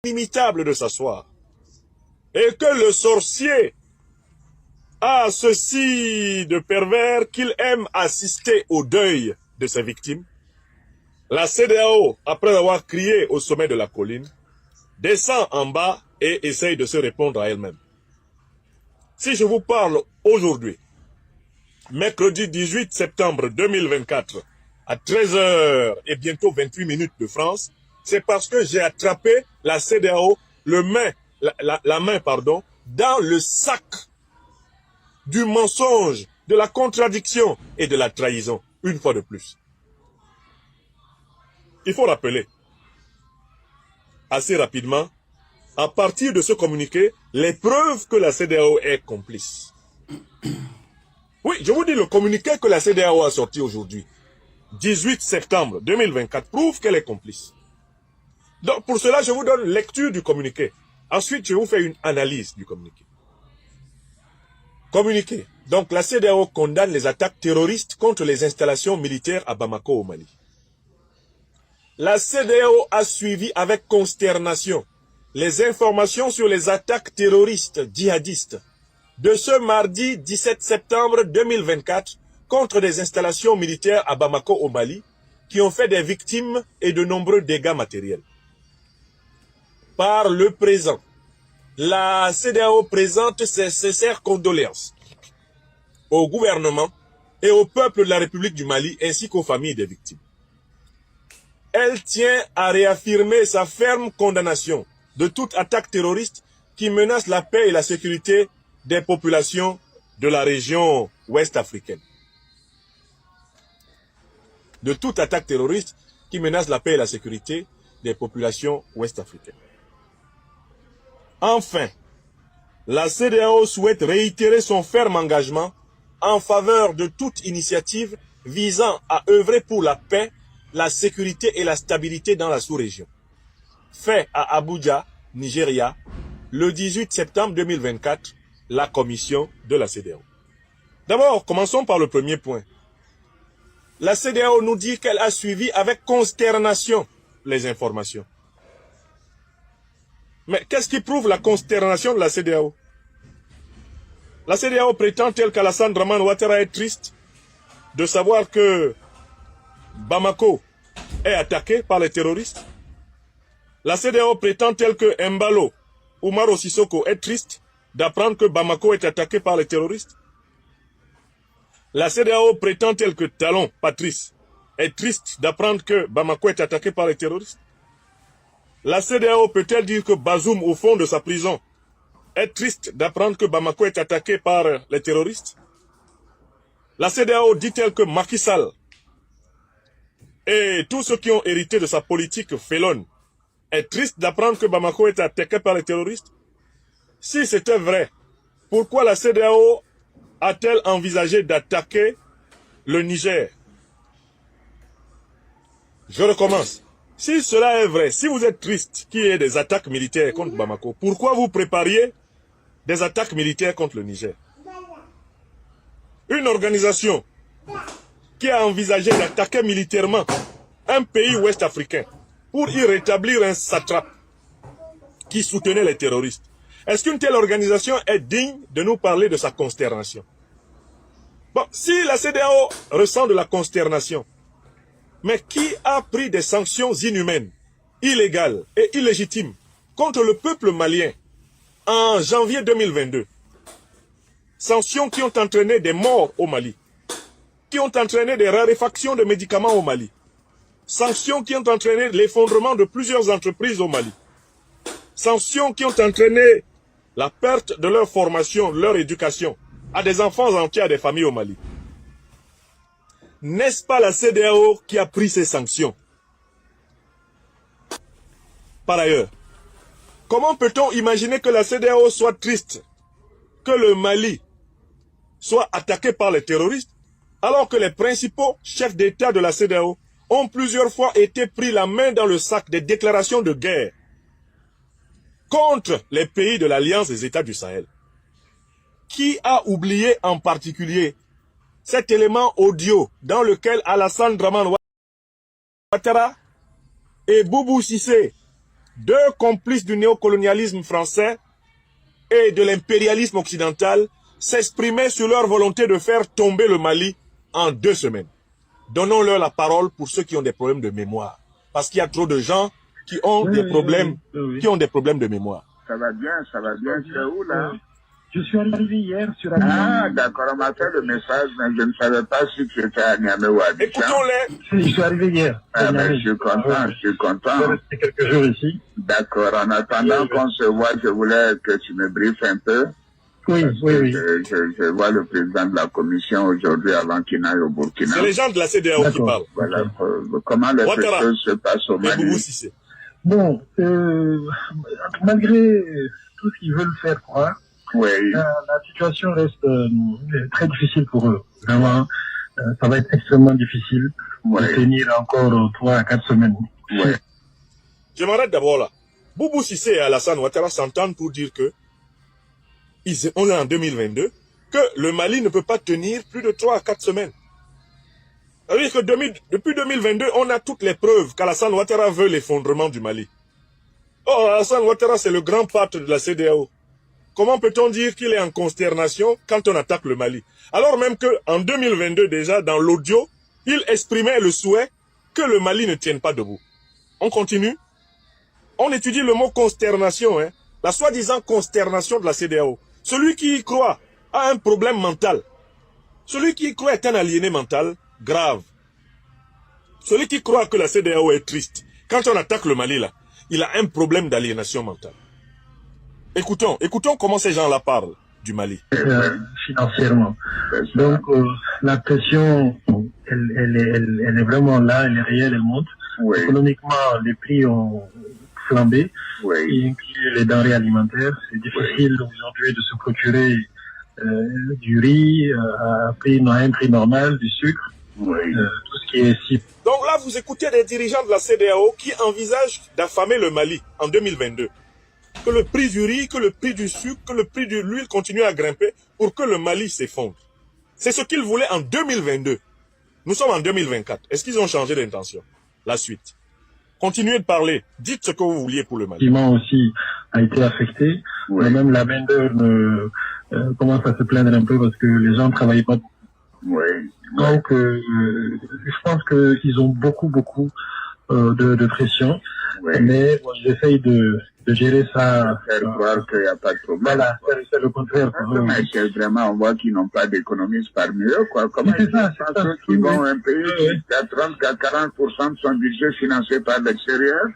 inimitable de s'asseoir. Et que le sorcier a ceci de pervers qu'il aime assister au deuil de ses victimes. La CEDEAO, après avoir crié au sommet de la colline, descend en bas et essaye de se répondre à elle-même. Si je vous parle aujourd'hui, mercredi 18 septembre 2024, à 13h et bientôt 28 minutes de France, c'est parce que j'ai attrapé la CEDEAO, la main, dans le sac du mensonge, de la contradiction et de la trahison, une fois de plus. Il faut rappeler, assez rapidement, à partir de ce communiqué, les preuves que la CEDEAO est complice. Oui, je vous dis, le communiqué que la CEDEAO a sorti aujourd'hui, 18 septembre 2024, prouve qu'elle est complice. Donc, pour cela, je vous donne lecture du communiqué. Ensuite, je vous fais une analyse du communiqué. Communiqué. Donc, la CEDEAO condamne les attaques terroristes contre les installations militaires à Bamako, au Mali. La CEDEAO a suivi avec consternation les informations sur les attaques terroristes djihadistes de ce mardi 17 septembre 2024 contre des installations militaires à Bamako, au Mali, qui ont fait des victimes et de nombreux dégâts matériels. Par le présent, la CEDEAO présente ses sincères condoléances au gouvernement et au peuple de la République du Mali ainsi qu'aux familles des victimes. Elle tient à réaffirmer sa ferme condamnation de toute attaque terroriste qui menace la paix et la sécurité des populations de la région ouest africaine. De toute attaque terroriste qui menace la paix et la sécurité des populations ouest africaines. Enfin, la CEDEAO souhaite réitérer son ferme engagement en faveur de toute initiative visant à œuvrer pour la paix, la sécurité et la stabilité dans la sous-région. Fait à Abuja, Nigeria, le 18 septembre 2024, la commission de la CEDEAO. D'abord, commençons par le premier point. La CEDEAO nous dit qu'elle a suivi avec consternation les informations. Mais qu'est-ce qui prouve la consternation de la CEDEAO? La CEDEAO prétend, tel qu'Alassane Dramane Ouattara, est triste de savoir que Bamako est attaqué par les terroristes. La CEDEAO prétend, tel que Embalo Umaro Sissoko, est triste d'apprendre que Bamako est attaqué par les terroristes. La CEDEAO prétend, tel que Talon Patrice, est triste d'apprendre que Bamako est attaqué par les terroristes. La CEDEAO peut-elle dire que Bazoum, au fond de sa prison, est triste d'apprendre que Bamako est attaqué par les terroristes? La CEDEAO dit-elle que Macky Sall et tous ceux qui ont hérité de sa politique félonne est triste d'apprendre que Bamako est attaqué par les terroristes? Si c'était vrai, pourquoi la CEDEAO a-t-elle envisagé d'attaquer le Niger? Je recommence. Si cela est vrai, si vous êtes triste qu'il y ait des attaques militaires contre Bamako, pourquoi vous prépariez des attaques militaires contre le Niger? Une organisation qui a envisagé d'attaquer militairement un pays ouest africain pour y rétablir un satrape qui soutenait les terroristes. Est-ce qu'une telle organisation est digne de nous parler de sa consternation? Bon, si la CEDEAO ressent de la consternation, mais qui a pris des sanctions inhumaines, illégales et illégitimes contre le peuple malien en janvier 2022? Sanctions qui ont entraîné des morts au Mali, qui ont entraîné des raréfactions de médicaments au Mali, sanctions qui ont entraîné l'effondrement de plusieurs entreprises au Mali, sanctions qui ont entraîné la perte de leur formation, de leur éducation à des enfants entiers, à des familles au Mali. N'est-ce pas la CEDEAO qui a pris ces sanctions? Par ailleurs, comment peut-on imaginer que la CEDEAO soit triste que le Mali soit attaqué par les terroristes, alors que les principaux chefs d'État de la CEDEAO ont plusieurs fois été pris la main dans le sac des déclarations de guerre contre les pays de l'Alliance des États du Sahel? Qui a oublié en particulier cet élément audio dans lequel Alassane Dramane Ouattara et Boubou Cissé deux complices du néocolonialisme français et de l'impérialisme occidental s'exprimaient sur leur volonté de faire tomber le Mali en 2 semaines. Donnons-leur la parole pour ceux qui ont des problèmes de mémoire. Parce qu'il y a trop de gens qui ont des problèmes, qui ont des problèmes de mémoire. Ça va bien, c'est où là? Je suis arrivé hier sur Abidjan. Ah, d'accord, on m'a fait le message, mais je ne savais pas si tu étais à Niamey ou à Abidjan. Écoutons-les. Je suis arrivé hier. Ah, ben, je suis content. Je vais rester quelques jours ici. D'accord, en attendant qu'on se voit, je voulais que tu me briefes un peu. Oui. Je vois le président de la commission aujourd'hui avant qu'il n'aille au Burkina. C'est les gens de la CEDEAO qui parlent. Voilà, comment les choses se passent au Mali. Bon, malgré tout ce qu'ils veulent faire croire, la situation reste très difficile pour eux. Vraiment, ça va être extrêmement difficile de tenir encore 3 à 4 semaines. Je m'arrête d'abord là. Boubou Cissé et Alassane Ouattara s'entendent pour dire que on est en 2022, que le Mali ne peut pas tenir plus de 3 à 4 semaines. C'est-à-dire que depuis 2022, on a toutes les preuves qu'Alassane Ouattara veut l'effondrement du Mali. Oh, Alassane Ouattara, c'est le grand pâtre de la CEDEAO. Comment peut-on dire qu'il est en consternation quand on attaque le Mali? Alors même qu'en 2022 déjà, dans l'audio, il exprimait le souhait que le Mali ne tienne pas debout. On continue. On étudie le mot consternation, hein, la soi-disant consternation de la CEDEAO. Celui qui y croit a un problème mental. Celui qui y croit est un aliéné mental grave. Celui qui croit que la CEDEAO est triste, quand on attaque le Mali là, il a un problème d'aliénation mentale. Écoutons comment ces gens-là parlent du Mali. Financièrement. Donc la pression, elle est vraiment là, elle est réelle, elle monte. Économiquement, les prix ont flambé, y inclut les denrées alimentaires. C'est difficile aujourd'hui de se procurer du riz à un prix normal, du sucre, tout ce qui est si. Donc là, vous écoutez des dirigeants de la CEDEAO qui envisagent d'affamer le Mali en 2022. Que le prix du riz, que le prix du sucre, que le prix de l'huile continue à grimper pour que le Mali s'effondre. C'est ce qu'ils voulaient en 2022. Nous sommes en 2024. Est-ce qu'ils ont changé d'intention? La suite. Continuez de parler. Dites ce que vous vouliez pour le Mali. Le bâtiment aussi a été affecté. Même la main-d'œuvre commence à se plaindre un peu parce que les gens ne travaillent pas. Donc, je pense qu'ils ont beaucoup de pression. Mais bon, ils essayent de gérer ça. Faire croire qu'il n'y a pas de problème. Voilà, c'est le contraire. Mais c'est vraiment, on voit qu'ils n'ont pas d'économistes parmi eux, quoi. Comment ils pensent ceux qui vont un pays qui a 30 à 40% de son budget financé par l'extérieur?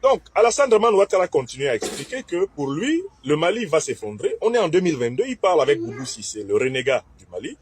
Donc, Alassane Ouattara continue à expliquer que pour lui, le Mali va s'effondrer. On est en 2022, il parle avec Boubou Cissé, le renégat du Mali.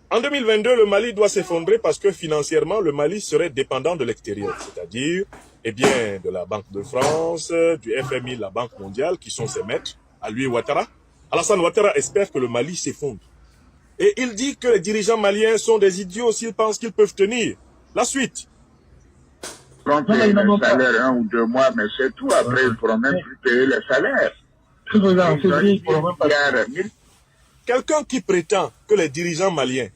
En 2022, le Mali doit s'effondrer parce que financièrement, le Mali serait dépendant de l'extérieur, c'est-à-dire de la Banque de France, du FMI, la Banque mondiale, qui sont ses maîtres, à lui Ouattara. Alassane Ouattara espère que le Mali s'effondre. Et il dit que les dirigeants maliens sont des idiots s'ils pensent qu'ils peuvent tenir. La suite. On paye les salaires 1 ou 2 mois, mais c'est tout. Après, ils ne pourront même plus payer les salaires. Quelqu'un qui prétend que les dirigeants maliens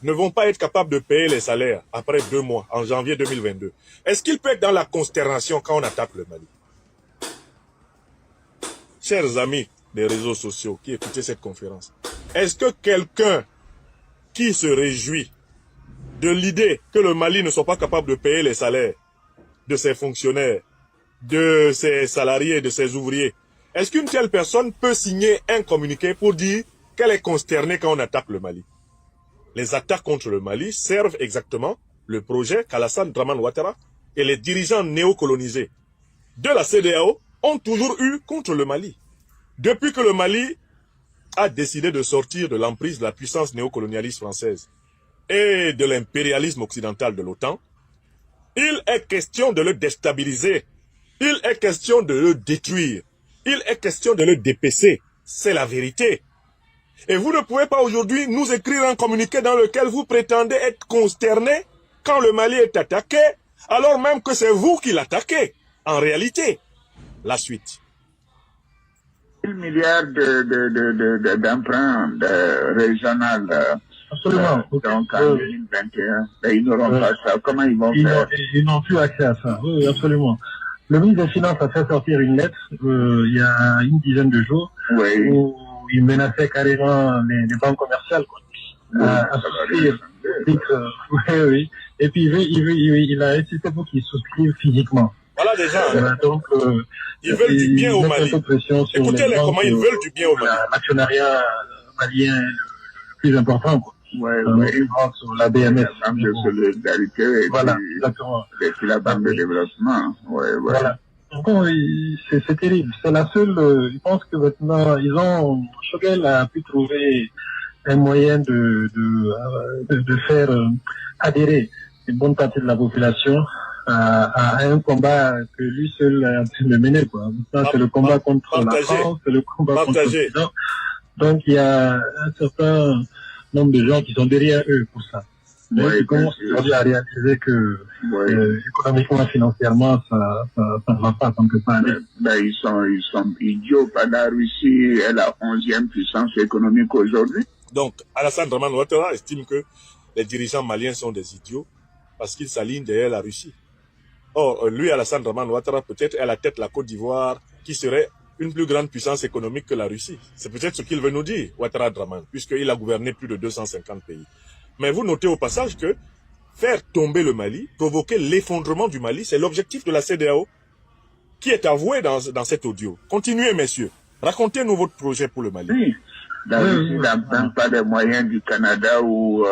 ne vont pas être capables de payer les salaires après 2 mois, en janvier 2022, est-ce qu'il peut être dans la consternation quand on attaque le Mali? Chers amis des réseaux sociaux qui écoutez cette conférence, est-ce que quelqu'un qui se réjouit de l'idée que le Mali ne soit pas capable de payer les salaires de ses fonctionnaires, de ses salariés, de ses ouvriers, est-ce qu'une telle personne peut signer un communiqué pour dire qu'elle est consternée quand on attaque le Mali? Les attaques contre le Mali servent exactement le projet qu'Alassane Ouattara et les dirigeants néocolonisés de la CEDEAO ont toujours eu contre le Mali. Depuis que le Mali a décidé de sortir de l'emprise de la puissance néocolonialiste française et de l'impérialisme occidental de l'OTAN, il est question de le déstabiliser, il est question de le détruire, il est question de le dépecer. C'est la vérité. Et vous ne pouvez pas aujourd'hui nous écrire un communiqué dans lequel vous prétendez être consterné quand le Mali est attaqué, alors même que c'est vous qui l'attaquez. En réalité, la suite. 1 milliard d'emprunts régionaux. Absolument. Donc en 2021, ils n'auront pas ça. Comment ils vont faire? Ils n'ont plus accès à ça. Oui, absolument. Le ministre des Finances a fait sortir une lettre il y a une dizaine de jours où il menaçait carrément les banques commerciales à souscrire. Oui. Et puis il a insisté pour qu'ils souscrivent physiquement. Voilà des gens. Donc, ils veulent du bien au Mali. Écoutez-les comment ils veulent du bien au Mali. L'actionnariat malien est le plus important, quoi. Sur la BMS. La Banque de solidarité et voilà, exactement. Et puis la Banque de développement. Voilà. Bon, c'est terrible. C'est la seule. Je pense que maintenant, Choguel a pu trouver un moyen de faire adhérer une bonne partie de la population à un combat que lui seul est en train de mener, quoi. Maintenant, c'est le combat contre la France, c'est le combat contre l'Occident. Donc, il y a un certain nombre de gens qui sont derrière eux pour ça. Ils commencent aujourd'hui à réaliser que économiquement, financièrement, ça ne va pas tant que ça. Ils sont idiots. La Russie est la 11e puissance économique aujourd'hui. Donc, Alassane Draman Ouattara estime que les dirigeants maliens sont des idiots parce qu'ils s'alignent derrière la Russie. Or, lui, Alassane Draman Ouattara, peut-être à la tête de la Côte d'Ivoire, qui serait une plus grande puissance économique que la Russie. C'est peut-être ce qu'il veut nous dire, Ouattara Draman, puisqu'il a gouverné plus de 250 pays. Mais vous notez au passage que faire tomber le Mali, provoquer l'effondrement du Mali, c'est l'objectif de la CEDEAO qui est avoué dans cet audio. Continuez, messieurs. Racontez-nous votre projet pour le Mali. Oui. La Russie n'a même pas les moyens du Canada ou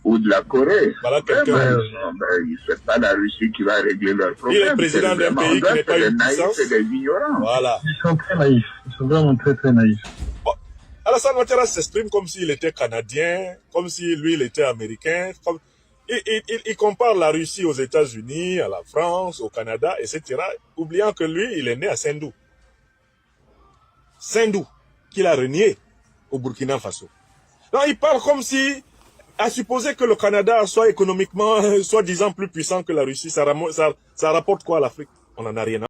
de la Corée. Voilà c'est pas la Russie qui va régler leurs problèmes. Il est président d'un pays qui n'est pas une puissance. C'est des ignorants. Voilà. Ils sont très naïfs. Ils sont vraiment très, très naïfs. Bon. Alassane Ouattara s'exprime comme s'il était canadien, comme si lui, il était américain. Il compare la Russie aux États-Unis, à la France, au Canada, etc. Oubliant que lui, il est né à Sendou. Sendou, qu'il a renié au Burkina Faso. Donc, il parle comme si, à supposer que le Canada soit économiquement, soi-disant plus puissant que la Russie, ça rapporte quoi à l'Afrique? On n'en a rien à